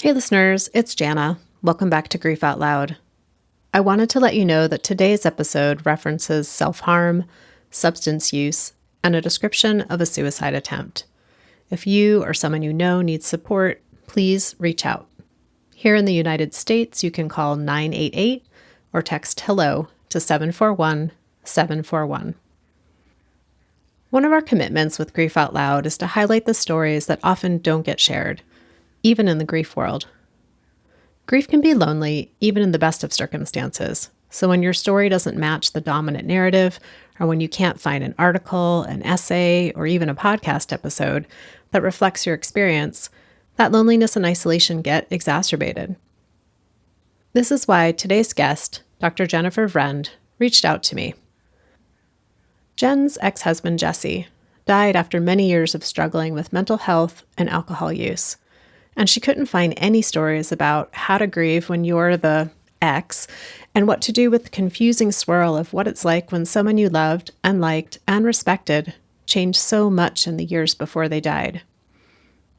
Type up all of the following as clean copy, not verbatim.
Hey listeners, it's Jana. Welcome back to Grief Out Loud. I wanted to let you know that today's episode references self-harm, substance use, and a description of a suicide attempt. If you or someone you know needs support, please reach out. Here in the United States, you can call 988 or text HELLO to 741-741. One of our commitments with Grief Out Loud is to highlight the stories that often don't get shared, even in the grief world. Grief can be lonely, even in the best of circumstances. So when your story doesn't match the dominant narrative, or when you can't find an article, an essay, or even a podcast episode that reflects your experience, that loneliness and isolation get exacerbated. This is why today's guest, Dr. Jennifer Vrend, reached out to me. Jenn's ex-husband, Jesse, died after many years of struggling with mental health and alcohol use. And she couldn't find any stories about how to grieve when you're the ex and what to do with the confusing swirl of what it's like when someone you loved and liked and respected changed so much in the years before they died.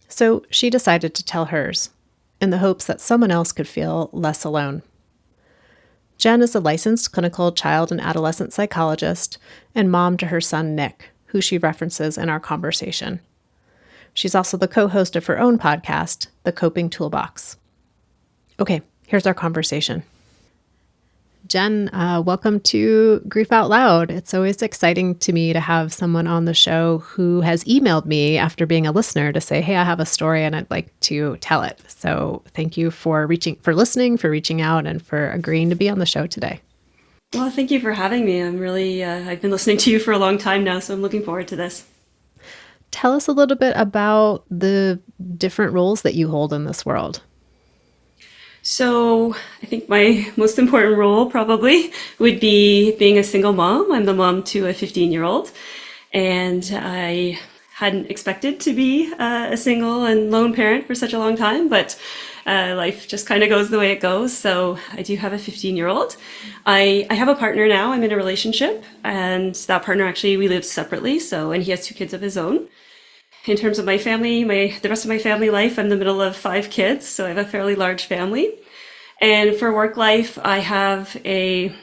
So she decided to tell hers, in the hopes that someone else could feel less alone. Jenn is a licensed clinical child and adolescent psychologist and mom to her son, Nick, who she references in our conversation. She's also the co-host of her own podcast, The Coping Toolbox. Okay, here's our conversation. Jenn, welcome to Grief Out Loud. It's always exciting to me to have someone on the show who has emailed me after being a listener to say, hey, I have a story and I'd like to tell it. So thank you for listening, for reaching out, and for agreeing to be on the show today. Well, thank you for having me. I'm really, I've been listening to you for a long time now, so I'm looking forward to this. Tell us a little bit about the different roles that you hold in this world. So I think my most important role probably would be being a single mom. I'm the mom to a 15-year-old, and I hadn't expected to be a single and lone parent for such a long time, but life just kind of goes the way it goes. So I do have a 15-year-old. I have a partner now. I'm in a relationship, and that partner actually, we live separately. And he has 2 kids of his own. In terms of my family, the rest of my family life, I'm the middle of 5 kids, so I have a fairly large family. And for work life, I have a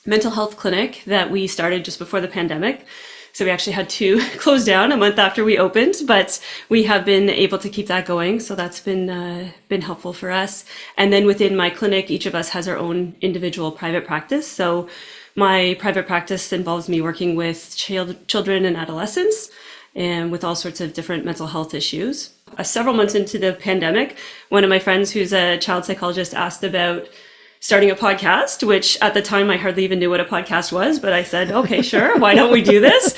mental health clinic that we started just before the pandemic. So we actually had to close down a month after we opened, but we have been able to keep that going. So that's been helpful for us. And then within my clinic, each of us has our own individual private practice. So my private practice involves me working with children and adolescents, and with all sorts of different mental health issues. Several months into the pandemic, one of my friends who's a child psychologist asked about starting a podcast, which at the time I hardly even knew what a podcast was, but I said, okay, sure, why don't we do this?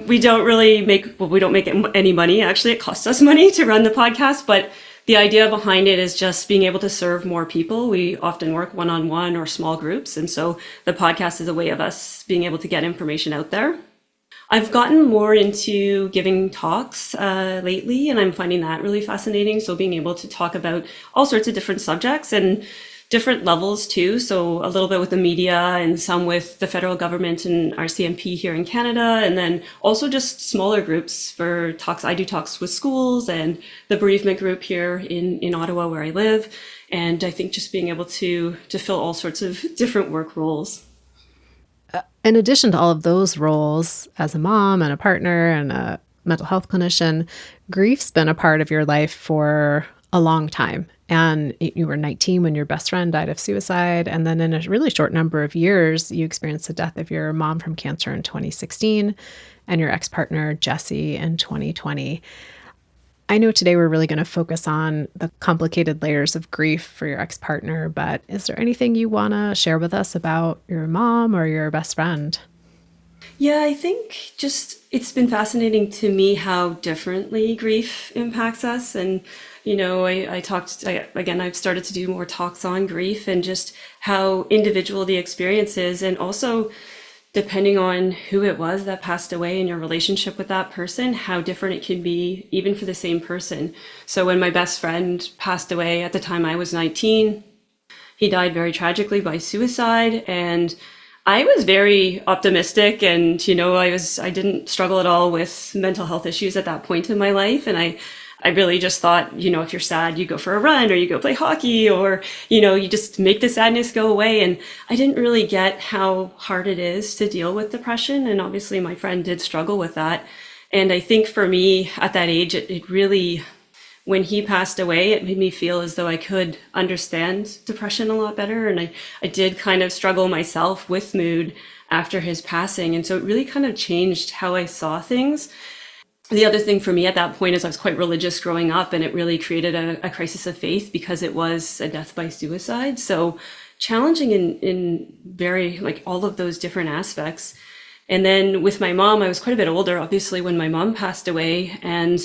We don't make any money. Actually, it costs us money to run the podcast, but the idea behind it is just being able to serve more people. We often work one-on-one or small groups, and so the podcast is a way of us being able to get information out there. I've gotten more into giving talks lately, and I'm finding that really fascinating. So being able to talk about all sorts of different subjects and different levels too. So a little bit with the media and some with the federal government and our CMP here in Canada, and then also just smaller groups for talks. I do talks with schools and the bereavement group here in Ottawa where I live. And I think just being able to fill all sorts of different work roles. In addition to all of those roles as a mom and a partner and a mental health clinician, grief's been a part of your life for a long time. And you were 19 when your best friend died of suicide. And then in a really short number of years, you experienced the death of your mom from cancer in 2016 and your ex-partner, Jesse, in 2020. I know today we're really going to focus on the complicated layers of grief for your ex-partner, but is there anything you want to share with us about your mom or your best friend? Yeah, I think just it's been fascinating to me how differently grief impacts us. And, I've started to do more talks on grief and just how individual the experience is, and also depending on who it was that passed away and your relationship with that person, how different it can be even for the same person. So when my best friend passed away at the time I was 19, he died very tragically by suicide. And I was very optimistic, and I didn't struggle at all with mental health issues at that point in my life. And I I really just thought, if you're sad, you go for a run or you go play hockey or, you just make the sadness go away. And I didn't really get how hard it is to deal with depression. And obviously my friend did struggle with that. And I think for me at that age, it really, when he passed away, it made me feel as though I could understand depression a lot better. And I did kind of struggle myself with mood after his passing. And so it really kind of changed how I saw things. The other thing for me at that point is I was quite religious growing up, and it really created a crisis of faith because it was a death by suicide. So challenging in very, like, all of those different aspects. And then with my mom, I was quite a bit older, obviously, when my mom passed away. And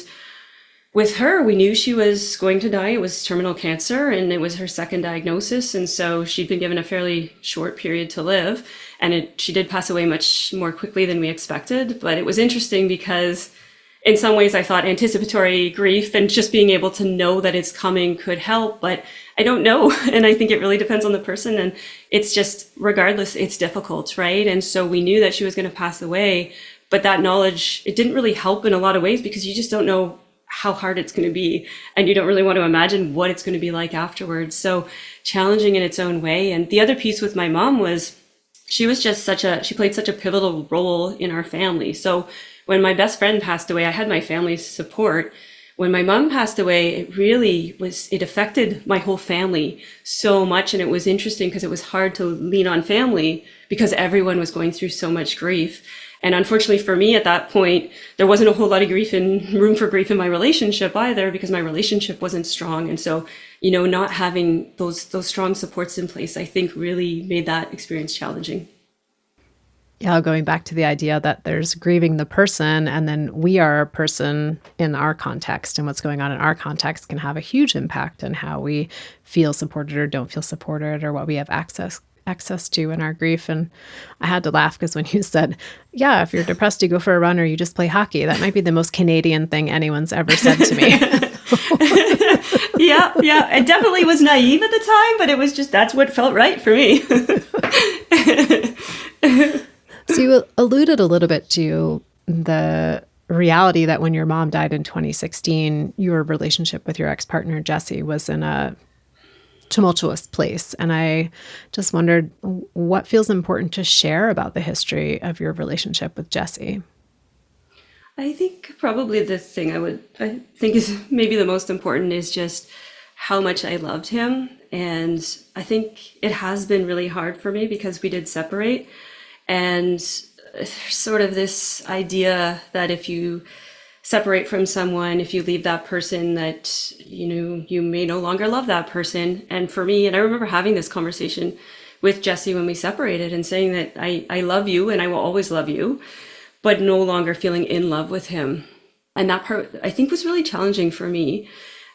with her, we knew she was going to die. It was terminal cancer, and it was her second diagnosis. And so she'd been given a fairly short period to live. And she did pass away much more quickly than we expected. But it was interesting because in some ways I thought anticipatory grief and just being able to know that it's coming could help, but I don't know. And I think it really depends on the person. And it's just, regardless, it's difficult, right? And so we knew that she was going to pass away, but that knowledge, it didn't really help in a lot of ways because you just don't know how hard it's going to be. And you don't really want to imagine what it's going to be like afterwards. So challenging in its own way. And the other piece with my mom was she was just she played such a pivotal role in our family. So when my best friend passed away, I had my family's support. When my mom passed away, it affected my whole family so much. And it was interesting because it was hard to lean on family because everyone was going through so much grief. And unfortunately for me at that point, there wasn't a whole lot of room for grief in my relationship either because my relationship wasn't strong. And so, not having those strong supports in place, I think really made that experience challenging. Yeah, going back to the idea that there's grieving the person, and then we are a person in our context, and what's going on in our context can have a huge impact on how we feel supported or don't feel supported, or what we have access to in our grief. And I had to laugh because when you said, yeah, if you're depressed, you go for a run or you just play hockey, that might be the most Canadian thing anyone's ever said to me. Yeah. I definitely was naive at the time, but it was just, that's what felt right for me. So you alluded a little bit to the reality that when your mom died in 2016, your relationship with your ex-partner, Jesse, was in a tumultuous place. And I just wondered what feels important to share about the history of your relationship with Jesse. I think probably the thing I think is maybe the most important is just how much I loved him. And I think it has been really hard for me because we did separate. And there's sort of this idea that if you separate from someone, if you leave that person, that, you may no longer love that person. And for me, and I remember having this conversation with Jesse when we separated and saying that I love you and I will always love you, but no longer feeling in love with him. And that part, I think, was really challenging for me.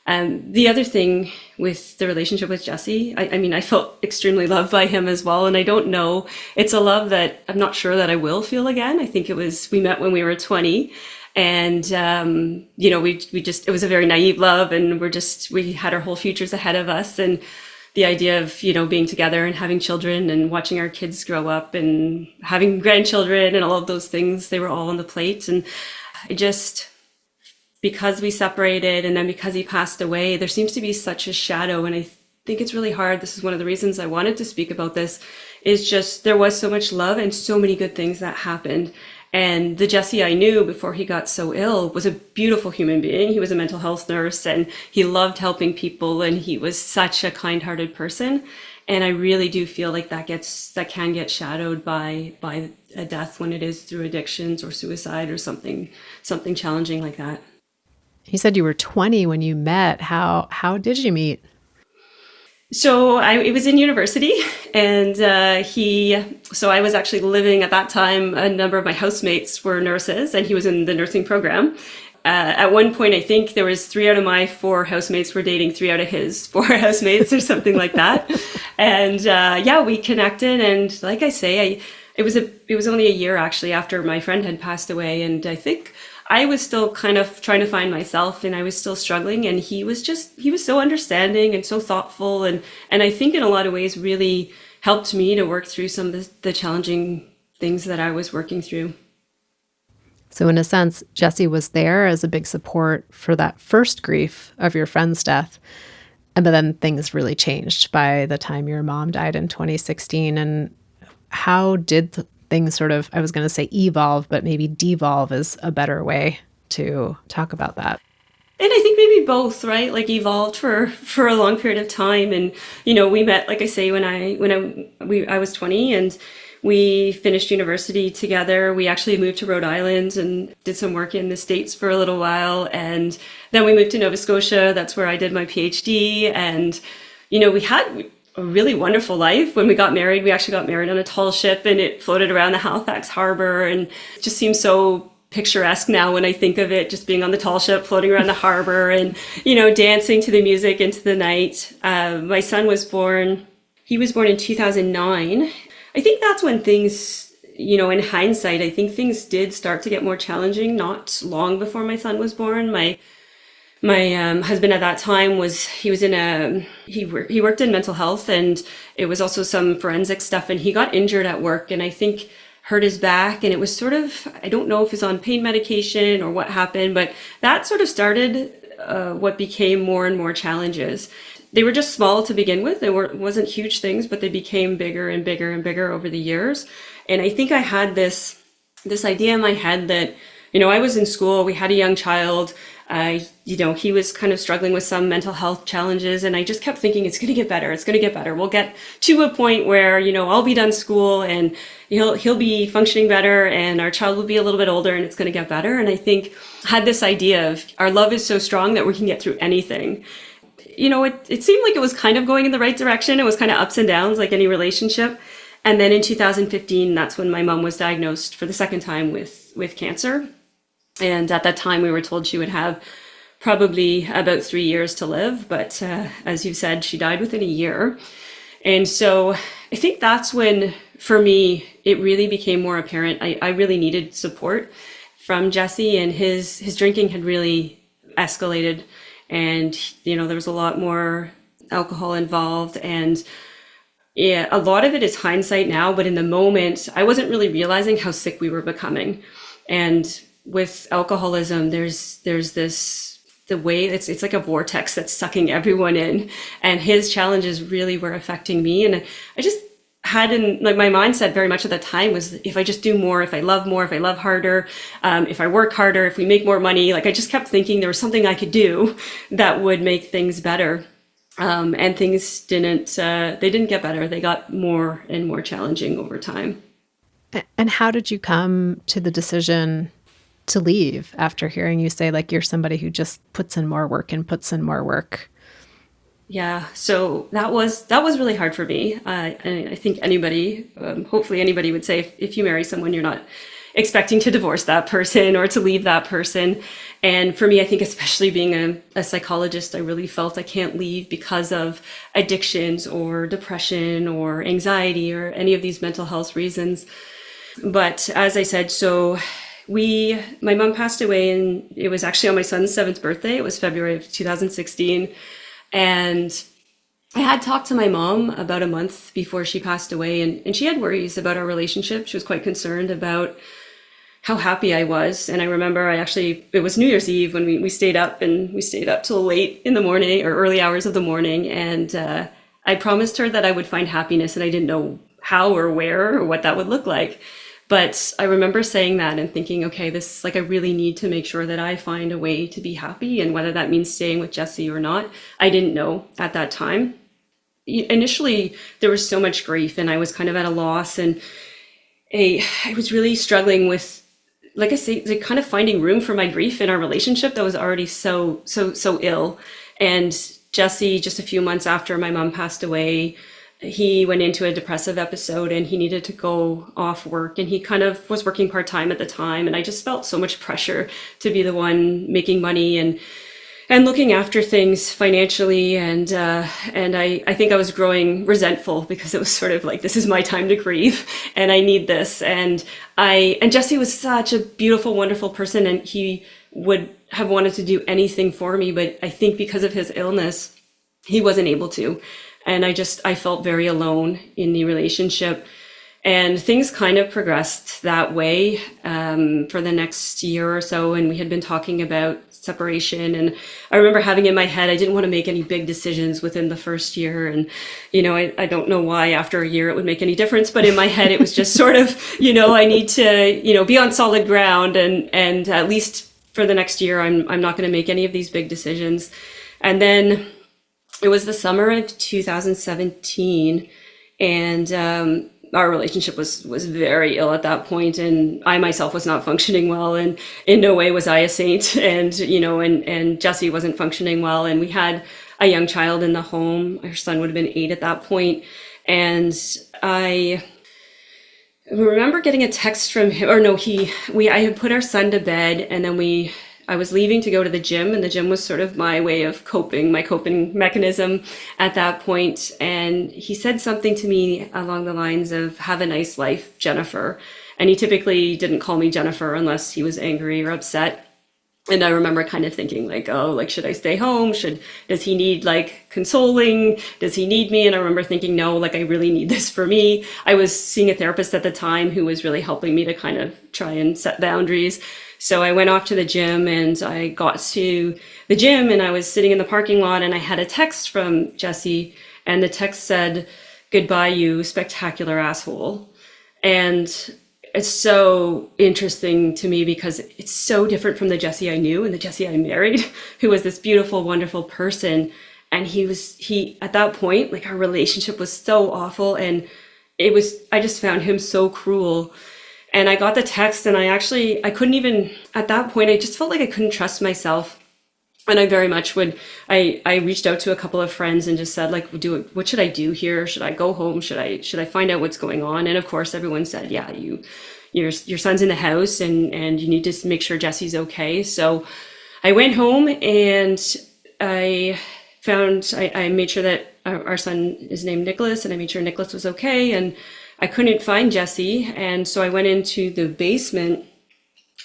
The other thing with the relationship with Jesse, I felt extremely loved by him as well. And I don't know, it's a love that I'm not sure that I will feel again. I think we met when we were 20 and, it was a very naive love and we had our whole futures ahead of us. And the idea of, being together and having children and watching our kids grow up and having grandchildren and all of those things, they were all on the plate. And because we separated and then because he passed away, there seems to be such a shadow. And I think it's really hard. This is one of the reasons I wanted to speak about this, is just there was so much love and so many good things that happened. And the Jesse I knew before he got so ill was a beautiful human being. He was a mental health nurse and he loved helping people and he was such a kind-hearted person. And I really do feel like that can get shadowed by a death when it is through addictions or suicide or something challenging like that. You said you were 20 when you met. How did you meet? So it was in university, and I was actually living at that time. A number of my housemates were nurses, and he was in the nursing program. At one point, I think there was 3 out of my 4 housemates were dating 3 out of his 4 housemates, or something like that. And we connected. And like I say, it was only a year actually after my friend had passed away, and I think I was still kind of trying to find myself and I was still struggling, and he was so understanding and so thoughtful, and I think in a lot of ways really helped me to work through some of the challenging things that I was working through. So in a sense, Jesse was there as a big support for that first grief of your friend's death. But then things really changed by the time your mom died in 2016. And how did things sort of, I was going to say evolve, but maybe devolve is a better way to talk about that. And I think maybe both, right? Like evolved for a long period of time, and we met, like I say, I was 20, and we finished university together. We actually moved to Rhode Island and did some work in the States for a little while, and then we moved to Nova Scotia. That's where I did my PhD, and we had a really wonderful life. When we got married, we actually got married on a tall ship, and it floated around the Halifax harbor, and it just seems so picturesque now when I think of it, just being on the tall ship floating around the harbor and dancing to the music into the night. My son was born, he was born in 2009. I think that's when things, in hindsight, I think things did start to get more challenging not long before my son was born. My husband at that time he worked in mental health, and it was also some forensic stuff, and he got injured at work, and I think hurt his back, and it was sort of, I don't know if it was on pain medication or what happened, but that sort of started what became more and more challenges. They were just small to begin with. Wasn't huge things, but they became bigger and bigger and bigger over the years. And I think I had this idea in my head that, I was in school, we had a young child, he was kind of struggling with some mental health challenges, and I just kept thinking, it's going to get better. It's going to get better. We'll get to a point where, I'll be done school and he'll be functioning better, and our child will be a little bit older, and it's going to get better. And I think I had this idea of our love is so strong that we can get through anything. It seemed like it was kind of going in the right direction. It was kind of ups and downs like any relationship. And then in 2015, that's when my mom was diagnosed for the second time with cancer. And at that time, we were told she would have probably about 3 years to live. But as you said, she died within a year. And so I think that's when, for me, it really became more apparent. I really needed support from Jesse, and his drinking had really escalated. And, there was a lot more alcohol involved. And yeah, a lot of it is hindsight now, but in the moment, I wasn't really realizing how sick we were becoming. And with alcoholism, there's the way it's like a vortex that's sucking everyone in, and his challenges really were affecting me. And I just had my mindset very much at the time was, if I just do more, if I love harder, if I work harder, if we make more money, I just kept thinking there was something I could do that would make things better. And things didn't get better. They got more and more challenging over time. And how did you come to the decision to leave after hearing you say, you're somebody who just puts in more work and puts in more work? Yeah, so that was really hard for me. I think anybody, hopefully anybody would say, if you marry someone, you're not expecting to divorce that person or to leave that person. And for me, I think especially being a psychologist, I really felt I can't leave because of addictions or depression or anxiety or any of these mental health reasons. But as I said, my mom passed away, and it was actually on my son's 7th birthday. It was February of 2016. And I had talked to my mom about a month before she passed away, and she had worries about our relationship. She was quite concerned about how happy I was. And I remember it was New Year's Eve when we stayed up, and we stayed up till late in the morning or early hours of the morning. And I promised her that I would find happiness, and I didn't know how or where or what that would look like. But I remember saying that and thinking, okay, I really need to make sure that I find a way to be happy, and whether that means staying with Jesse or not, I didn't know at that time. Initially, there was so much grief, and I was kind of at a loss, and I was really struggling with, like I say, kind of finding room for my grief in our relationship that was already so ill. And Jesse, just a few months after my mom passed away, he went into a depressive episode, and he needed to go off work, and he kind of was working part-time at the time. And I just felt so much pressure to be the one making money and looking after things financially. And I think I was growing resentful, because it was sort of like, this is my time to grieve, and I need this. And Jesse was such a beautiful, wonderful person, and he would have wanted to do anything for me. But I think because of his illness, he wasn't able to. And I felt very alone in the relationship. And things kind of progressed that way for the next year or so. And we had been talking about separation. And I remember having in my head, I didn't want to make any big decisions within the first year. And, I don't know why after a year it would make any difference. But in my head, it was just sort of, I need to, be on solid ground. And at least for the next year, I'm not going to make any of these big decisions. And then it was the summer of 2017. And our relationship was very ill at that point, and I myself was not functioning well, and in no way was I a saint. And and Jesse wasn't functioning well, and we had a young child in the home. Our son would have been 8 at that point. And I remember getting a text from him, or no, I had put our son to bed, and then I was leaving to go to the gym, and the gym was sort of my way of coping, my coping mechanism at that point. And he said something to me along the lines of, "Have a nice life, Jennifer." And he typically didn't call me Jennifer unless he was angry or upset. And I remember kind of thinking like, oh, like, should I stay home? Does he need like consoling? Does he need me? And I remember thinking, no, like, I really need this for me. I was seeing a therapist at the time who was really helping me to kind of try and set boundaries. So I went off to the gym, and I got to the gym, and I was sitting in the parking lot, and I had a text from Jesse, and the text said, "Goodbye, you spectacular asshole." And it's so interesting to me because it's so different from the Jesse I knew and the Jesse I married, who was this beautiful, wonderful person. And he at that point, like, our relationship was so awful, and I just found him so cruel. And I got the text, and I couldn't even, at that point, I just felt like I couldn't trust myself. And I very much I reached out to a couple of friends and just said, like, what should I do here? Should I go home? Should I find out what's going on? And of course, everyone said, yeah, your son's in the house, and you need to make sure Jesse's okay. So I went home, and I made sure that our son is named Nicholas, and I made sure Nicholas was okay. And I couldn't find Jesse. And so I went into the basement,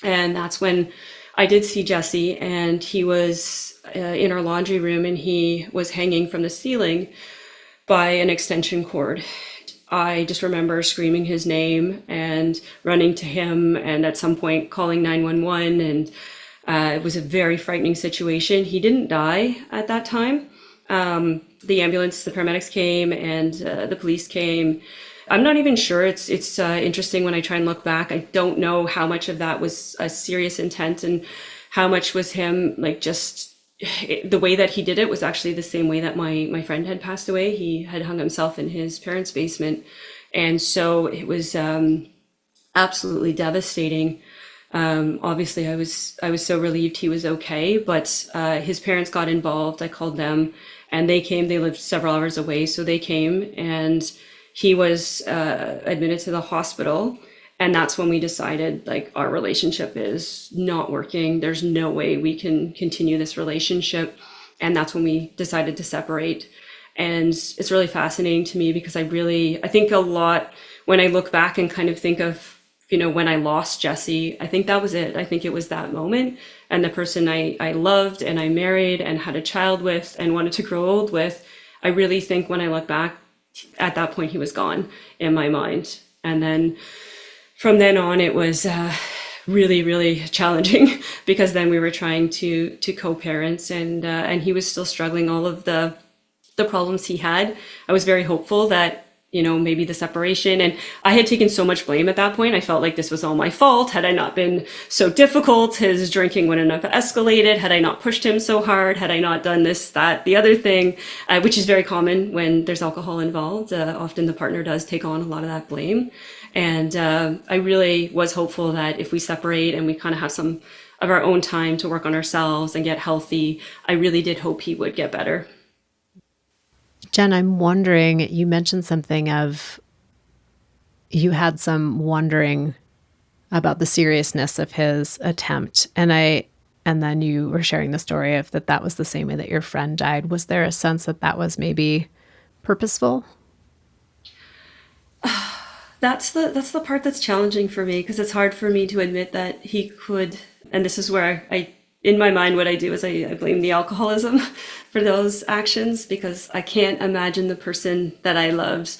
and that's when I did see Jesse, and he was in our laundry room, and he was hanging from the ceiling by an extension cord. I just remember screaming his name and running to him, and at some point calling 911. And it was a very frightening situation. He didn't die at that time. The ambulance, the paramedics came, and the police came. I'm not even sure. It's interesting when I try and look back. I don't know how much of that was a serious intent and how much was him, like, just the way that he did it was actually the same way that my friend had passed away. He had hung himself in his parents' basement. And so it was absolutely devastating. Obviously, I was so relieved he was okay, but his parents got involved. I called them, and they came. They lived several hours away, so they came, and he was admitted to the hospital. And that's when we decided, like, our relationship is not working. There's no way we can continue this relationship. And that's when we decided to separate. And it's really fascinating to me because I think a lot when I look back and kind of think of, when I lost Jesse, I think that was it. I think it was that moment. And the person I loved and I married and had a child with and wanted to grow old with, I really think when I look back, at that point, he was gone in my mind. And then from then on, it was really, really challenging because then we were trying to co-parent, and he was still struggling all of the problems he had. I was very hopeful that, maybe the separation, and I had taken so much blame at that point. I felt like this was all my fault. Had I not been so difficult, his drinking wouldn't have escalated. Had I not pushed him so hard, had I not done this, that, the other thing, which is very common when there's alcohol involved. Often the partner does take on a lot of that blame. And I really was hopeful that if we separate and we kind of have some of our own time to work on ourselves and get healthy, I really did hope he would get better. Jenn, I'm wondering, you mentioned something of you had some wondering about the seriousness of his attempt. And then you were sharing the story of that was the same way that your friend died. Was there a sense that was maybe purposeful? That's the part that's challenging for me because it's hard for me to admit that he could. And this is where I in my mind, what I do is I blame the alcoholism for those actions because I can't imagine the person that I loved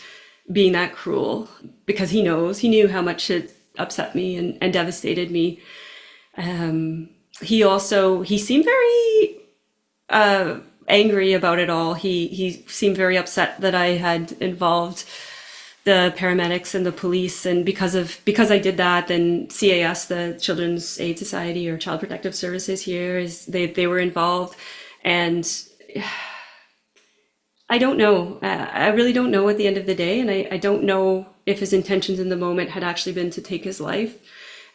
being that cruel because he knew how much it upset me and devastated me. He seemed very angry about it all. He seemed very upset that I had involved the paramedics and the police, and because I did that, then CAS, the Children's Aid Society or Child Protective Services here, is they were involved, and I don't know. I really don't know at the end of the day, and I don't know if his intentions in the moment had actually been to take his life.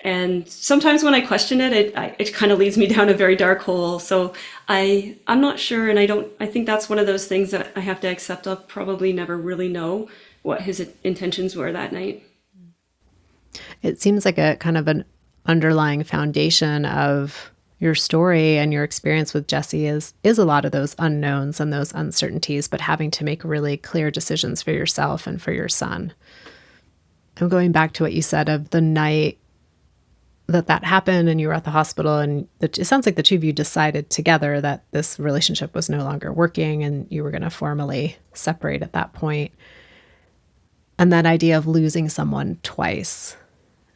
And sometimes when I question it, it kind of leads me down a very dark hole. So I'm not sure, and I think that's one of those things that I have to accept. I'll probably never really know what his intentions were that night. It seems like a kind of an underlying foundation of your story and your experience with Jesse is a lot of those unknowns and those uncertainties, but having to make really clear decisions for yourself and for your son. I'm going back to what you said of the night that happened and you were at the hospital, and it sounds like the two of you decided together that this relationship was no longer working and you were going to formally separate at that point. And that idea of losing someone twice.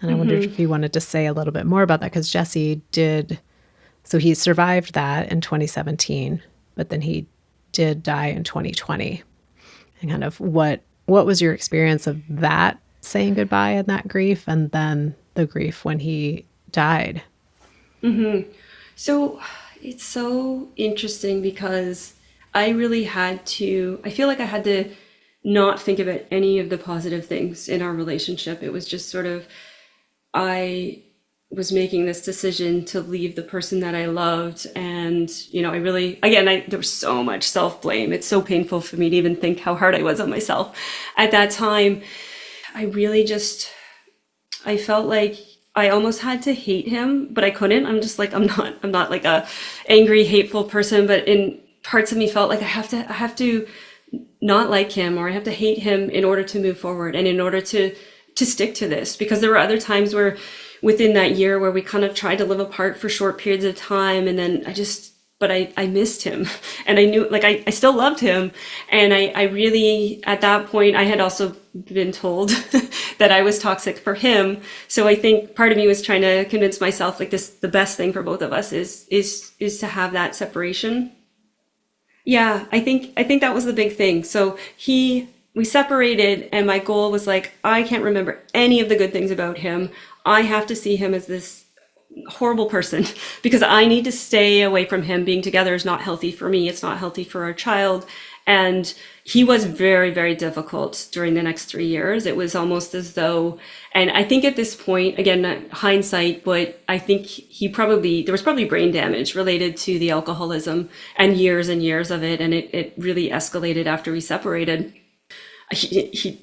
And I wondered if you wanted to say a little bit more about that, because Jesse did, so he survived that in 2017, but then he did die in 2020. And kind of what was your experience of that, saying goodbye and that grief, and then the grief when he died? So it's so interesting because I feel like I had to not think about any of the positive things in our relationship. It was just sort of, I was making this decision to leave the person that I loved. And, I really, again, there was so much self-blame. It's so painful for me to even think how hard I was on myself. At that time, I felt like I almost had to hate him, but I couldn't. I'm just like, I'm not like a angry, hateful person, but in parts of me felt like I have to not like him, or I have to hate him in order to move forward and in order to stick to this. Because there were other times where within that year where we kind of tried to live apart for short periods of time, and then I missed him, and I knew, like, I still loved him. And I really, at that point, I had also been told that I was toxic for him. So I think part of me was trying to convince myself, like, the best thing for both of us is to have that separation. Yeah, I think that was the big thing. So we separated, and my goal was like, I can't remember any of the good things about him. I have to see him as this horrible person because I need to stay away from him. Being together is not healthy for me. It's not healthy for our child. And he was very, very difficult during the next 3 years. It was almost as though, and I think at this point, again, hindsight, but I think there was probably brain damage related to the alcoholism and years of it. And it really escalated after we separated.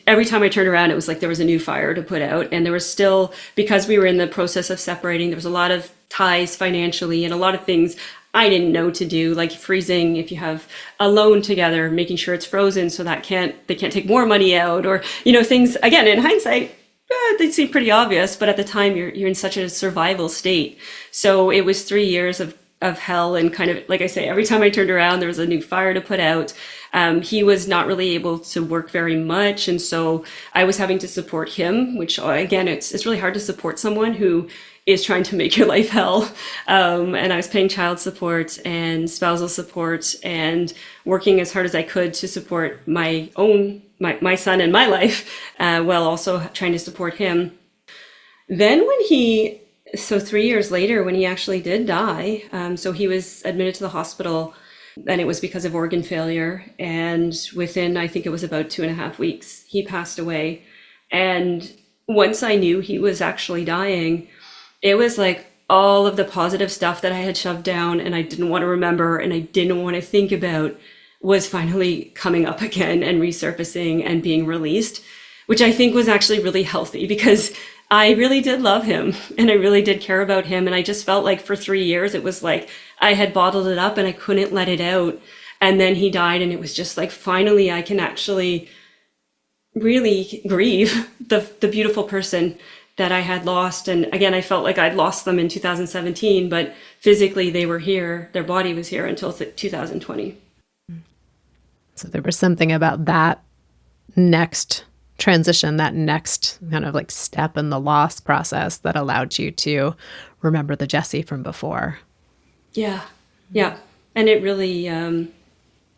Every time I turned around, it was like there was a new fire to put out. And there was still, because we were in the process of separating, there was a lot of ties financially and a lot of things I didn't know to do, like freezing, if you have a loan together, making sure it's frozen so that they can't take more money out, or, things, again, in hindsight, they seem pretty obvious, but at the time you're in such a survival state. So it was 3 years of hell, and kind of, like I say, every time I turned around, there was a new fire to put out. He was not really able to work very much, and so I was having to support him, which, again, it's really hard to support someone who is trying to make your life hell. And I was paying child support and spousal support and working as hard as I could to support my son and my life, while also trying to support him. Then so 3 years later, when he actually did die, so he was admitted to the hospital, and it was because of organ failure. And within, I think it was about 2.5 weeks, he passed away. And once I knew he was actually dying, it was like all of the positive stuff that I had shoved down and I didn't want to remember and I didn't want to think about was finally coming up again and resurfacing and being released, which I think was actually really healthy because I really did love him and I really did care about him. And I just felt like for 3 years, it was like I had bottled it up and I couldn't let it out. And then he died, and it was just like, finally, I can actually really grieve the beautiful person that I had lost. And again, I felt like I'd lost them in 2017, but physically they were here, their body was here until 2020. So there was something about that next transition, that next kind of like step in the loss process that allowed you to remember the Jessie from before. Yeah, yeah, and it really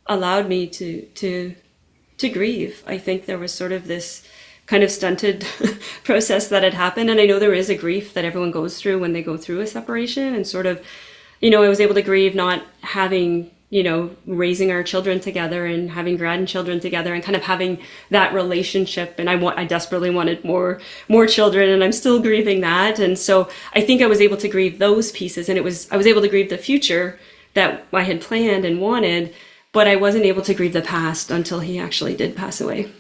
allowed me to grieve. I think there was sort of this kind of stunted process that had happened, and I know there is a grief that everyone goes through when they go through a separation, and sort of, I was able to grieve not having, raising our children together and having grandchildren together and kind of having that relationship. And I desperately wanted more children, and I'm still grieving that. And so I think I was able to grieve those pieces, and I was able to grieve the future that I had planned and wanted, but I wasn't able to grieve the past until he actually did pass away.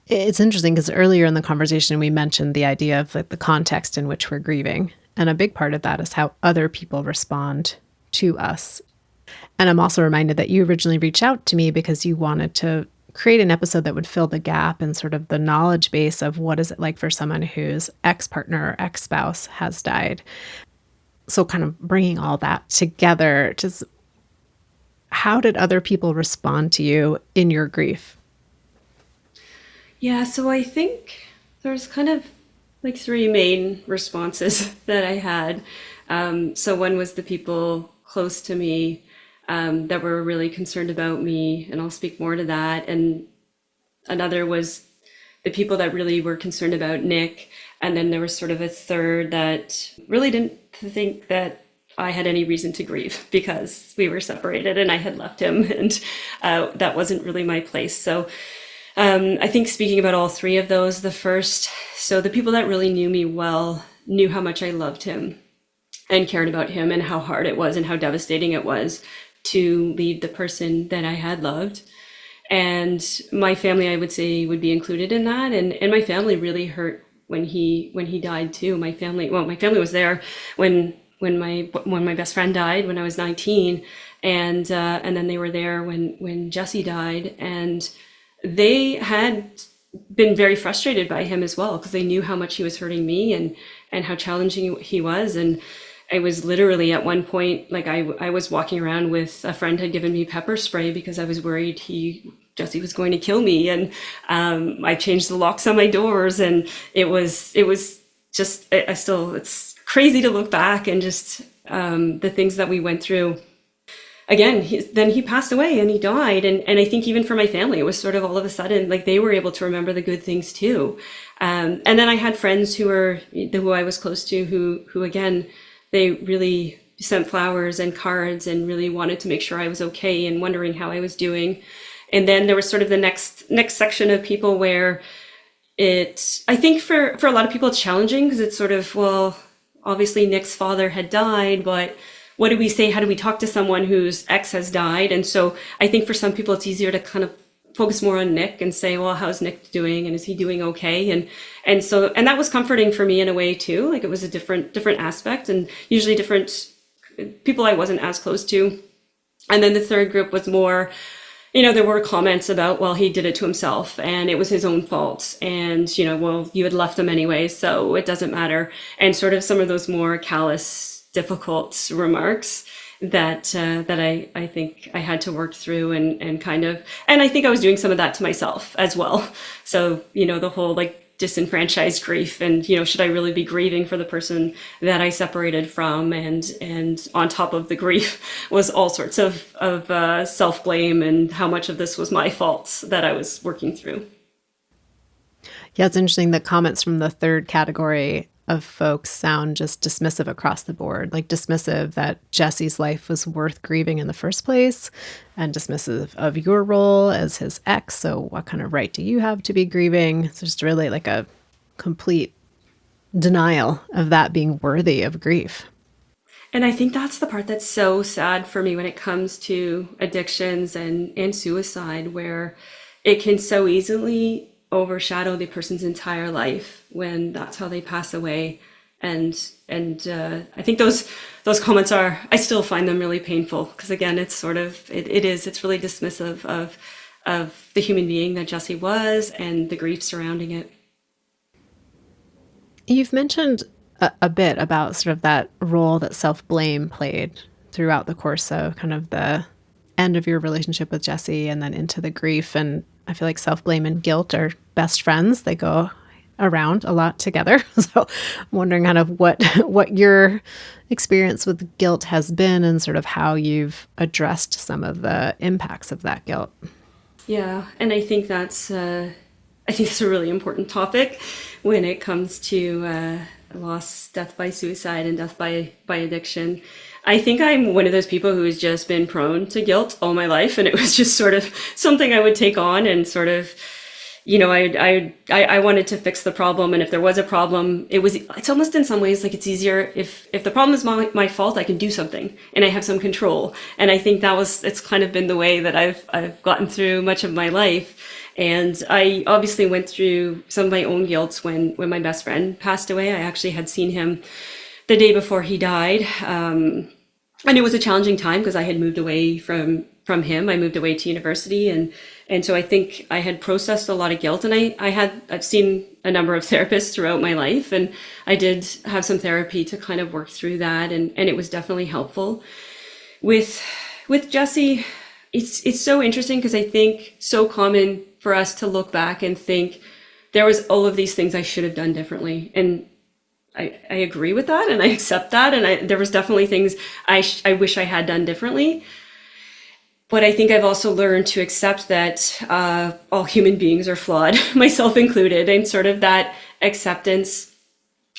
It's interesting because earlier in the conversation, we mentioned the idea of like the context in which we're grieving. And a big part of that is how other people respond to us. And I'm also reminded that you originally reached out to me because you wanted to create an episode that would fill the gap in sort of the knowledge base of what is it like for someone whose ex-partner or ex-spouse has died. So kind of bringing all that together, just how did other people respond to you in your grief? Yeah, so I think there's kind of like three main responses that I had. So one was the people close to me that were really concerned about me, and I'll speak more to that. And another was the people that really were concerned about Nick. And then there was sort of a third that really didn't think that I had any reason to grieve because we were separated and I had left him, and that wasn't really my place. So I think speaking about all three of those, so the people that really knew me well knew how much I loved him and cared about him and how hard it was and how devastating it was to leave the person that I had loved. And my family, I would say, would be included in that. And my family really hurt when he died too. My family was there when my best friend died when I was 19, and then they were there when Jessie died, and they had been very frustrated by him as well because they knew how much he was hurting me and how challenging he was. And I was literally at one point, like I was walking around with a friend had given me pepper spray because I was worried Jesse was going to kill me. And I changed the locks on my doors, and it was just, it's crazy to look back and just the things that we went through. Again, then he passed away and he died. And I think even for my family, it was sort of all of a sudden, like they were able to remember the good things too. And then I had friends who I was close to, who again, they really sent flowers and cards and really wanted to make sure I was okay and wondering how I was doing. And then there was sort of the next section of people where I think for a lot of people, it's challenging because it's sort of, well, obviously Nick's father had died, but what do we say? How do we talk to someone whose ex has died? And so I think for some people, it's easier to kind of focus more on Nick and say, well, how's Nick doing? And is he doing okay? And that was comforting for me in a way too. Like it was a different aspect, and usually different people I wasn't as close to. And then the third group was more, there were comments about, well, he did it to himself and it was his own fault. And, well, you had left him anyway, so it doesn't matter. And sort of some of those more callous, difficult remarks that I think I had to work through and I think I was doing some of that to myself as well. So, the whole like disenfranchised grief and, should I really be grieving for the person that I separated from? And on top of the grief was all sorts of self-blame and how much of this was my fault that I was working through. Yeah, it's interesting. The comments from the third category of folks sound just dismissive across the board, like dismissive that Jesse's life was worth grieving in the first place, and dismissive of your role as his ex. So what kind of right do you have to be grieving? It's just really like a complete denial of that being worthy of grief. And I think that's the part that's so sad for me when it comes to addictions and suicide, where it can so easily overshadow the person's entire life when that's how they pass away. And I think those comments I still find them really painful because again, it's sort of, it's really dismissive of the human being that Jesse was and the grief surrounding it. You've mentioned a bit about sort of that role that self-blame played throughout the course of kind of the end of your relationship with Jesse and then into the grief. And I feel like self-blame and guilt are best friends. They go around a lot together. So I'm wondering kind of what your experience with guilt has been and sort of how you've addressed some of the impacts of that guilt. Yeah, and I think that's a really important topic when it comes to loss, death by suicide, and death by addiction. I think I'm one of those people who has just been prone to guilt all my life, and it was just sort of something I would take on and sort of, I wanted to fix the problem, and if there was a problem, it's almost in some ways like it's easier if the problem is my fault, I can do something and I have some control. And I think it's kind of been the way that I've gotten through much of my life. And I obviously went through some of my own guilt when my best friend passed away. I actually had seen him the day before he died. And it was a challenging time because I had moved away from him. I moved away to university, and so I think I had processed a lot of guilt. And I've seen a number of therapists throughout my life, and I did have some therapy to kind of work through that, and it was definitely helpful. With Jesse, it's so interesting because I think so common for us to look back and think there was all of these things I should have done differently, and I agree with that, and I accept that, and there was definitely things I wish I had done differently. But I think I've also learned to accept that all human beings are flawed, myself included, and sort of that acceptance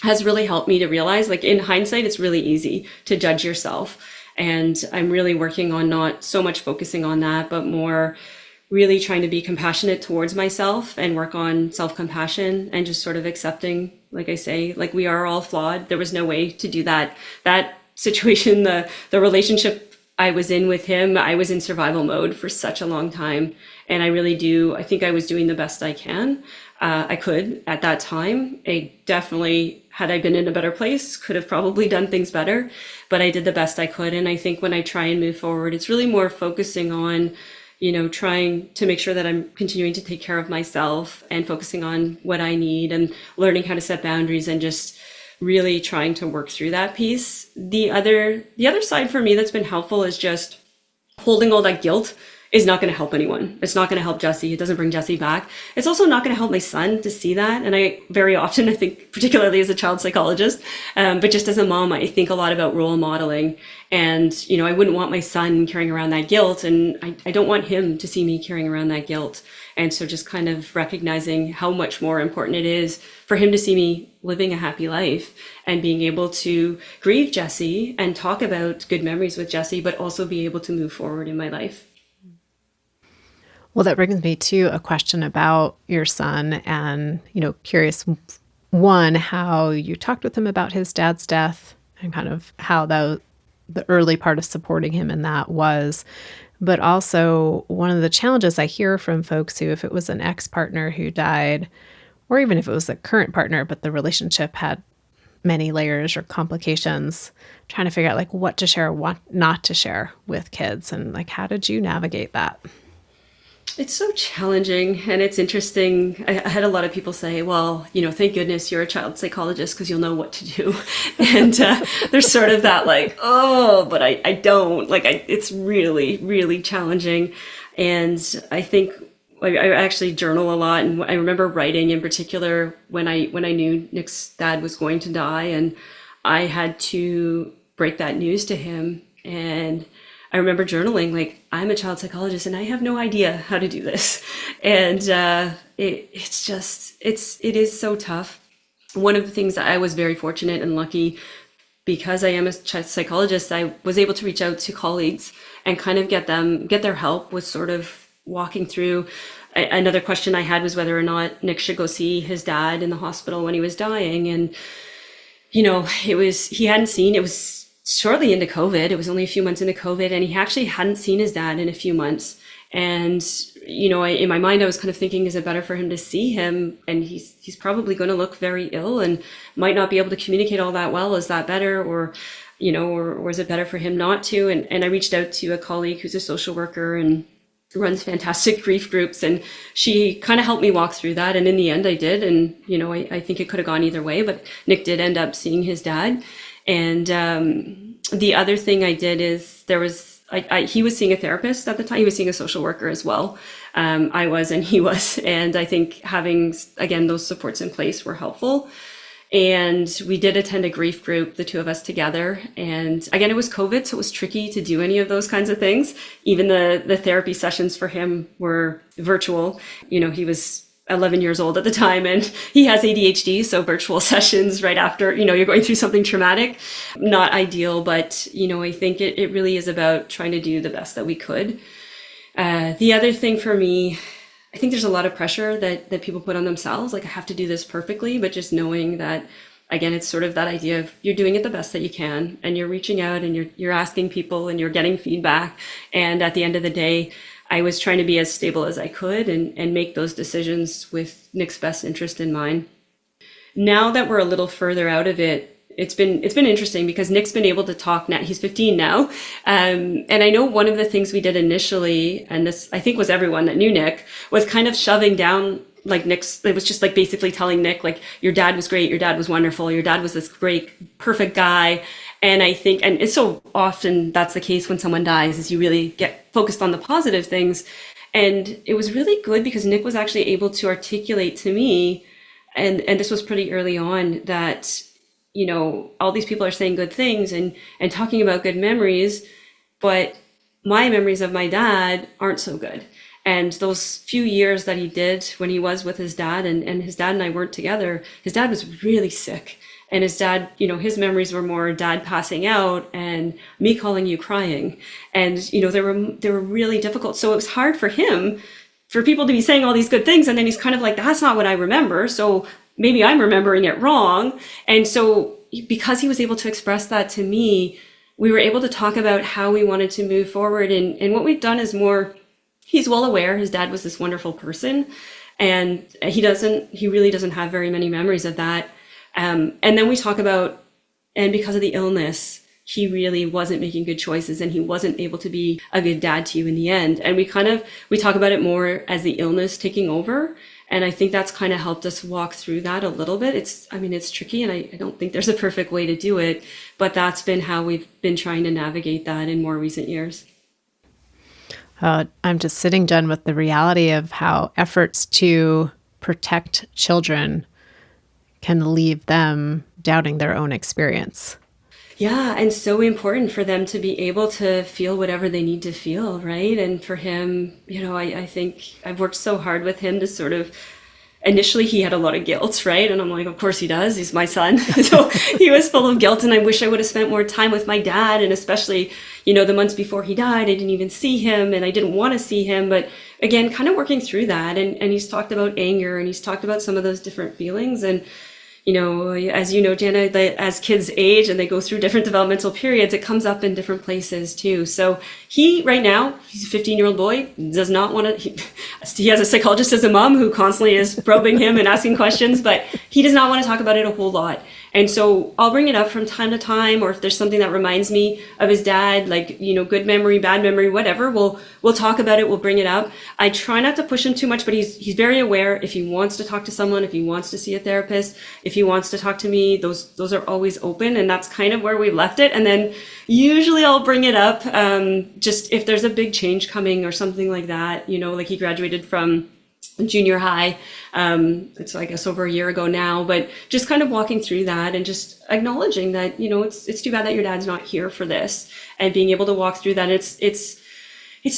has really helped me to realize, like in hindsight, it's really easy to judge yourself. And I'm really working on not so much focusing on that, but more really trying to be compassionate towards myself and work on self-compassion and just sort of accepting, like I say, like we are all flawed. There was no way to do that. That situation, the relationship I was in with him, I was in survival mode for such a long time. And I think I was doing the best I could at that time. I definitely, had I been in a better place, could have probably done things better, but I did the best I could. And I think when I try and move forward, it's really more focusing on, trying to make sure that I'm continuing to take care of myself and focusing on what I need and learning how to set boundaries and just really trying to work through that piece. The other side for me that's been helpful is just holding all that guilt is not going to help anyone. It's not going to help Jesse. It doesn't bring Jesse back. It's also not going to help my son to see that. And I very often, I think, particularly as a child psychologist, but just as a mom, I think a lot about role modeling. And, I wouldn't want my son carrying around that guilt. And I don't want him to see me carrying around that guilt. And so just kind of recognizing how much more important it is for him to see me living a happy life and being able to grieve Jesse and talk about good memories with Jesse, but also be able to move forward in my life. Well, that brings me to a question about your son and, curious, one, how you talked with him about his dad's death and kind of how the early part of supporting him in that was, but also one of the challenges I hear from folks who, if it was an ex-partner who died, or even if it was a current partner, but the relationship had many layers or complications, trying to figure out like what to share, what not to share with kids. And like, how did you navigate that? It's so challenging, and it's interesting. I had a lot of people say, well, thank goodness you're a child psychologist because you'll know what to do. And there's sort of that like, oh, but I don't. It's really, really challenging. And I think I actually journal a lot. And I remember writing in particular when I knew Nick's dad was going to die, and I had to break that news to him. And I remember journaling, like, I'm a child psychologist and I have no idea how to do this. And it is so tough. One of the things that I was very fortunate and lucky, because I am a child psychologist, I was able to reach out to colleagues and kind of get their help with sort of walking through. Another question I had was whether or not Nick should go see his dad in the hospital when he was dying. And, it was shortly into COVID. It was only a few months into COVID, and he actually hadn't seen his dad in a few months. And, in my mind, I was kind of thinking, is it better for him to see him? And he's probably going to look very ill and might not be able to communicate all that well. Is that better? Or is it better for him not to? And I reached out to a colleague who's a social worker and runs fantastic grief groups. And she kind of helped me walk through that. And in the end, I did. And, I think it could have gone either way, but Nick did end up seeing his dad. And the other thing I did is he was seeing a therapist at the time. He was seeing a social worker as well. I was, and he was. And I think having, again, those supports in place were helpful. And we did attend a grief group, the two of us together. And again, it was COVID, so it was tricky to do any of those kinds of things. Even the therapy sessions for him were virtual. He was 11 years old at the time, and he has ADHD. So virtual sessions right after, you're going through something traumatic, not ideal. But, I think it really is about trying to do the best that we could. The other thing for me, I think there's a lot of pressure that people put on themselves. Like, I have to do this perfectly, but just knowing that, again, it's sort of that idea of you're doing it the best that you can, and you're reaching out and you're asking people and you're getting feedback. And at the end of the day, I was trying to be as stable as I could and make those decisions with Nick's best interest in mind. Now that we're a little further out of it, it's been interesting because Nick's been able to talk now. He's 15 now. And I know one of the things we did initially, and this I think was everyone that knew Nick, was kind of shoving down like Nick's, it was just like basically telling Nick, like, your dad was great, your dad was wonderful, your dad was this great, perfect guy. And I think, and it's so often that's the case when someone dies, is you really get focused on the positive things. And it was really good because Nick was actually able to articulate to me, and this was pretty early on, that all these people are saying good things and talking about good memories, but my memories of my dad aren't so good. And those few years that he did when he was with his dad, and his dad and I weren't together, his dad was really sick. And his dad, his memories were more dad passing out and me calling you crying. And, they were really difficult. So it was hard for him, for people to be saying all these good things. And then he's kind of like, that's not what I remember. So maybe I'm remembering it wrong. And so because he was able to express that to me, we were able to talk about how we wanted to move forward. And what we've done is more, he's well aware his dad was this wonderful person. And he really doesn't have very many memories of that. And then we talk about, and because of the illness, he really wasn't making good choices and he wasn't able to be a good dad to you in the end. And we talk about it more as the illness taking over. And I think that's kind of helped us walk through that a little bit. It's tricky, and I don't think there's a perfect way to do it, but that's been how we've been trying to navigate that in more recent years. I'm just sitting, Jenn, with the reality of how efforts to protect children can leave them doubting their own experience. Yeah, and so important for them to be able to feel whatever they need to feel, right? And for him, I think I've worked so hard with him to sort of, initially he had a lot of guilt, right? And I'm like, of course he does, he's my son. So he was full of guilt, and I wish I would have spent more time with my dad. And especially, the months before he died, I didn't even see him and I didn't want to see him. But again, kind of working through that. And he's talked about anger, and he's talked about some of those different feelings. And as you know, Jenna, as kids age and they go through different developmental periods, it comes up in different places too. So right now, he's a 15-year-old boy, does not want to, he has a psychologist as a mom who constantly is probing him and asking questions, but he does not want to talk about it a whole lot. And so I'll bring it up from time to time, or if there's something that reminds me of his dad, like, good memory, bad memory, whatever, we'll talk about it, we'll bring it up. I try not to push him too much, but he's very aware if he wants to talk to someone, if he wants to see a therapist, if he wants to talk to me, those are always open, and that's kind of where we left it. And then usually I'll bring it up, just if there's a big change coming or something like that, like he graduated from junior high, it's I guess over a year ago now, but just kind of walking through that and just acknowledging that, it's too bad that your dad's not here for this, and being able to walk through that. It's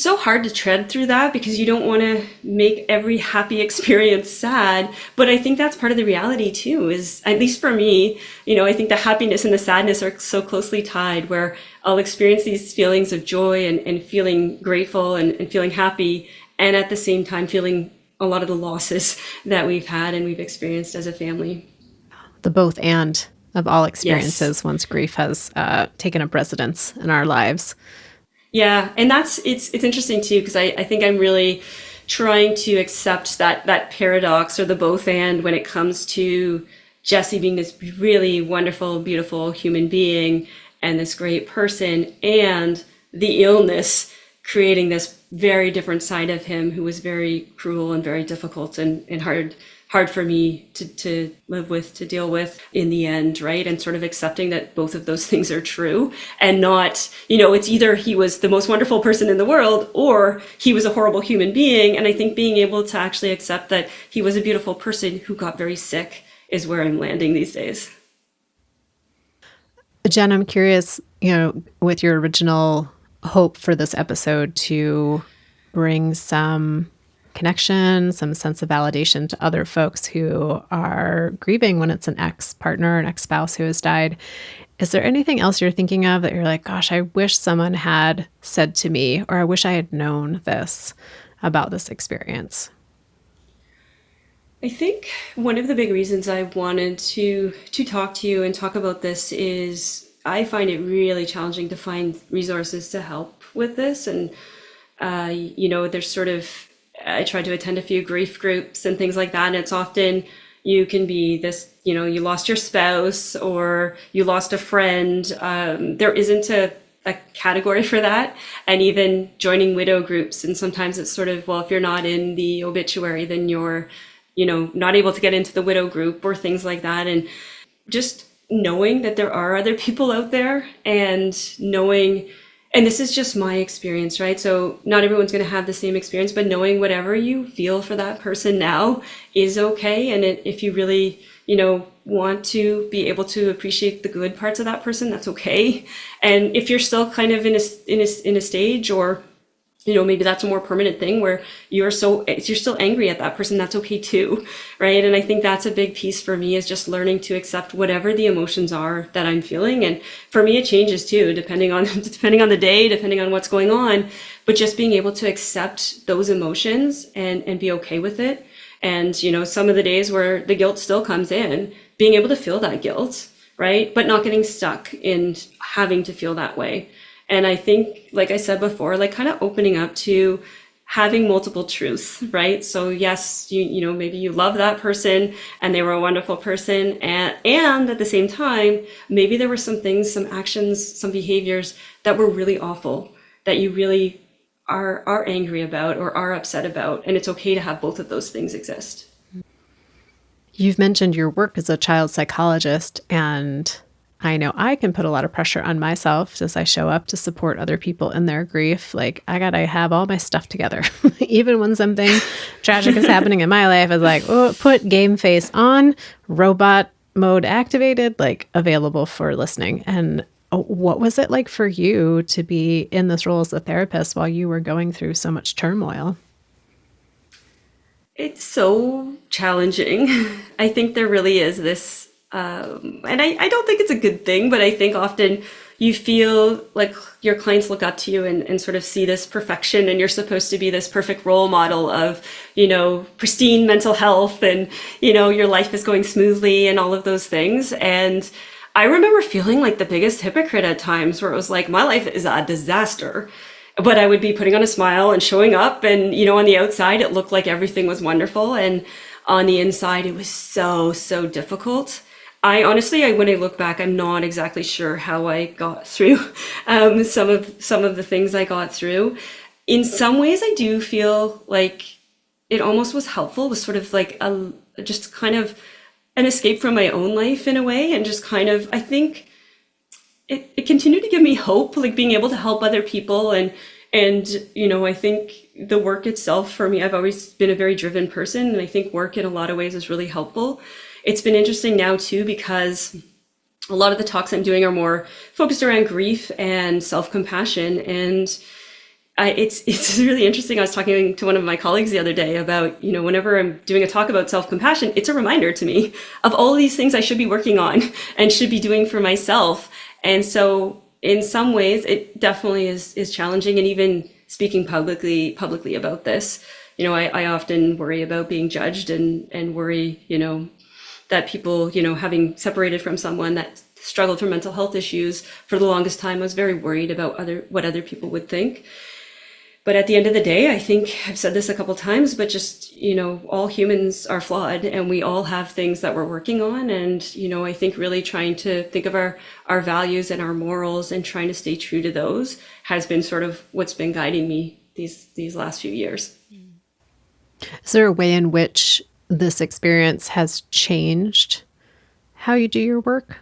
so hard to tread through that because you don't want to make every happy experience sad. But I think that's part of the reality too, is, at least for me, I think the happiness and the sadness are so closely tied, where I'll experience these feelings of joy and feeling grateful and feeling happy, and at the same time feeling a lot of the losses that we've had and we've experienced as a family. The both and of all experiences. Yes. Once grief has taken up residence in our lives. Yeah, and it's interesting too, because I think I'm really trying to accept that paradox, or the both and, when it comes to Jesse being this really wonderful, beautiful human being and this great person, and the illness creating this very different side of him, who was very cruel and very difficult and hard hard for me to live with, to deal with in the end, right? And sort of accepting that both of those things are true and not, it's either he was the most wonderful person in the world or he was a horrible human being. And I think being able to actually accept that he was a beautiful person who got very sick is where I'm landing these days. Jenn, I'm curious, with your original hope for this episode to bring some connection, some sense of validation to other folks who are grieving when it's an ex-partner, an ex-spouse who has died. Is there anything else you're thinking of that you're like, gosh, I wish someone had said to me, or I wish I had known this about this experience? I think one of the big reasons I wanted to talk to you and talk about this is I find it really challenging to find resources to help with this. And there's sort of, I tried to attend a few grief groups and things like that. And it's often you can be this, you lost your spouse or you lost a friend. There isn't a category for that. And even joining widow groups. And sometimes it's sort of, well, if you're not in the obituary, then you're, not able to get into the widow group or things like that. And just knowing that there are other people out there and knowing, and this is just my experience, right? So not everyone's going to have the same experience, but knowing whatever you feel for that person now is okay. And if you really, want to be able to appreciate the good parts of that person, that's okay. And if you're still kind of in a stage or maybe that's a more permanent thing where you're still angry at that person, that's okay too, right? And I think that's a big piece for me is just learning to accept whatever the emotions are that I'm feeling. And for me, it changes too, depending on the day, depending on what's going on, but just being able to accept those emotions and be okay with it. And, some of the days where the guilt still comes in, being able to feel that guilt, right? But not getting stuck in having to feel that way. And I think, like I said before, like kind of opening up to having multiple truths, right? So yes, maybe you love that person and they were a wonderful person. And at the same time, maybe there were some things, some actions, some behaviors that were really awful that you really are angry about or are upset about. And it's okay to have both of those things exist. You've mentioned your work as a child psychologist, and I know I can put a lot of pressure on myself as I show up to support other people in their grief. Like, I got to have all my stuff together. Even when something tragic is happening in my life, it's like, oh, put game face on, robot mode activated, like available for listening. And what was it like for you to be in this role as a therapist while you were going through so much turmoil? It's so challenging. I think there really is this and I don't think it's a good thing, but I think often you feel like your clients look up to you and sort of see this perfection and you're supposed to be this perfect role model of, pristine mental health and, your life is going smoothly and all of those things. And I remember feeling like the biggest hypocrite at times where it was like, my life is a disaster. But I would be putting on a smile and showing up and, on the outside, it looked like everything was wonderful. And on the inside, it was so, so difficult. I honestly, when I look back, I'm not exactly sure how I got through some of the things I got through. In some ways, I do feel like it almost was helpful. It was sort of like just kind of an escape from my own life in a way, and just kind of, I think it continued to give me hope, like being able to help other people and I think the work itself for me, I've always been a very driven person, and I think work in a lot of ways is really helpful. It's been interesting now too, because a lot of the talks I'm doing are more focused around grief and self-compassion. And it's really interesting. I was talking to one of my colleagues the other day about, whenever I'm doing a talk about self-compassion, it's a reminder to me of all of these things I should be working on and should be doing for myself. And so in some ways, it definitely is challenging. And even speaking publicly about this, I often worry about being judged and worry, that people, having separated from someone that struggled from mental health issues for the longest time, I was very worried about what other people would think. But at the end of the day, I think I've said this a couple times, but just, all humans are flawed and we all have things that we're working on. And, I think really trying to think of our values and our morals and trying to stay true to those has been sort of what's been guiding me these last few years. Is there a way in which this experience has changed how you do your work?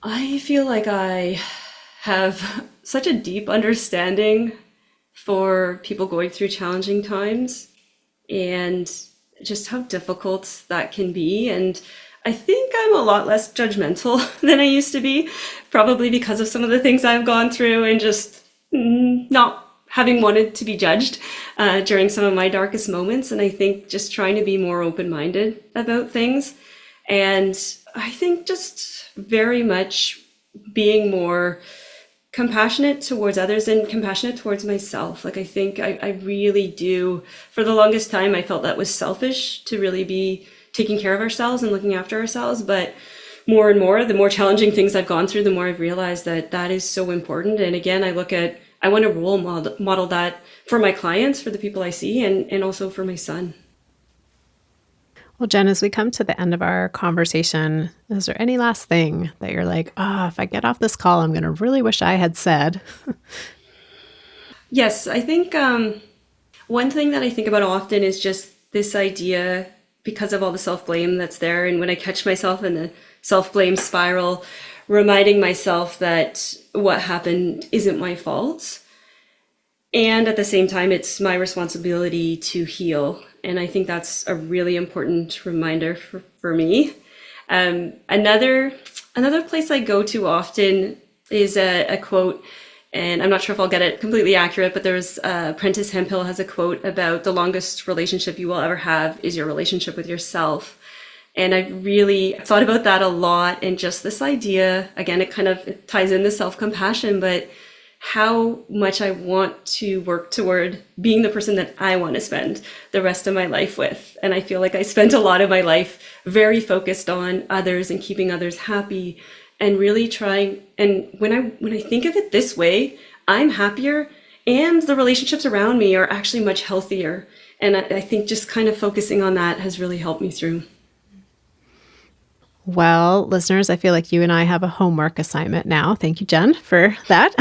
I feel like I have such a deep understanding for people going through challenging times and just how difficult that can be. And I think I'm a lot less judgmental than I used to be, probably because of some of the things I've gone through and just not having wanted to be judged during some of my darkest moments. And I think just trying to be more open-minded about things. And I think just very much being more compassionate towards others and compassionate towards myself. Like, I think I really do. For the longest time, I felt that was selfish to really be taking care of ourselves and looking after ourselves. But more and more, the more challenging things I've gone through, the more I've realized that that is so important. And again, I want to role model that for my clients, for the people I see, and also for my son. Well, Jenn, as we come to the end of our conversation, is there any last thing that you're like, if I get off this call, I'm going to really wish I had said? Yes, I think one thing that I think about often is just this idea, because of all the self-blame that's there. And when I catch myself in the self-blame spiral, reminding myself that what happened isn't my fault. And at the same time, it's my responsibility to heal. And I think that's a really important reminder for me. Another place I go to often is a quote, and I'm not sure if I'll get it completely accurate, but there's Prentice Hemphill has a quote about the longest relationship you will ever have is your relationship with yourself. And I really thought about that a lot, and just this idea, again, it ties in the self-compassion, but how much I want to work toward being the person that I want to spend the rest of my life with. And I feel like I spent a lot of my life very focused on others and keeping others happy and really trying. And when I think of it this way, I'm happier and the relationships around me are actually much healthier. And I think just kind of focusing on that has really helped me through. Well, listeners, I feel like you and I have a homework assignment now. Thank you, Jenn, for that.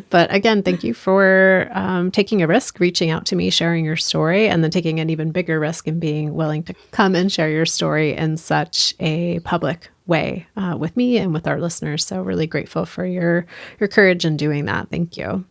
But again, thank you for taking a risk, reaching out to me, sharing your story, and then taking an even bigger risk and being willing to come and share your story in such a public way with me and with our listeners. So really grateful for your courage in doing that. Thank you.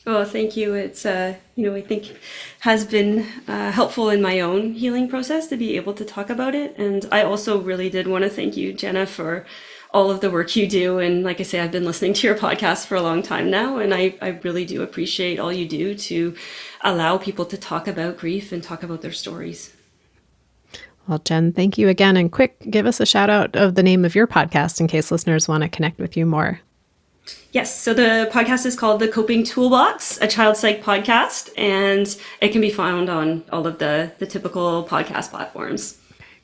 Oh, thank you. It's, I think has been helpful in my own healing process to be able to talk about it. And I also really did want to thank you, Jenna, for all of the work you do. And like I say, I've been listening to your podcast for a long time now, and I really do appreciate all you do to allow people to talk about grief and talk about their stories. Well, Jenn, thank you again. And quick, give us a shout out of the name of your podcast in case listeners want to connect with you more. Yes, so the podcast is called The Coping Toolbox, a child psych podcast, and it can be found on all of the typical podcast platforms.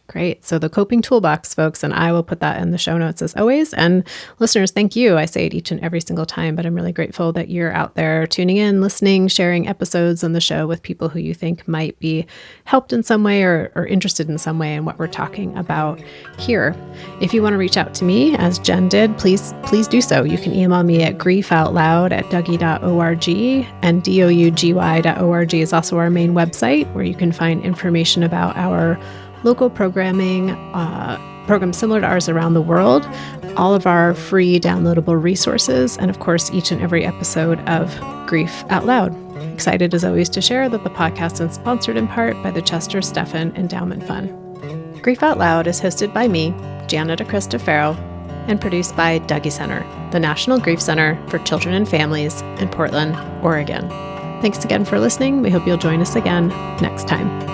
Great. So the Coping Toolbox, folks, and I will put that in the show notes as always. And listeners, thank you. I say it each and every single time, but I'm really grateful that you're out there tuning in, listening, sharing episodes on the show with people who you think might be helped in some way or interested in some way in what we're talking about here. If you want to reach out to me, as Jenn did, please do so. You can email me at griefoutloud@dougy.org, and dougy.org is also our main website where you can find information about our local programming, programs similar to ours around the world, all of our free downloadable resources, and of course, each and every episode of Grief Out Loud. Excited as always to share that the podcast is sponsored in part by the Chester Stephan Endowment Fund. Grief Out Loud is hosted by me, Janet Cristofaro, and produced by Dougy Center, the National Grief Center for Children and Families in Portland, Oregon. Thanks again for listening. We hope you'll join us again next time.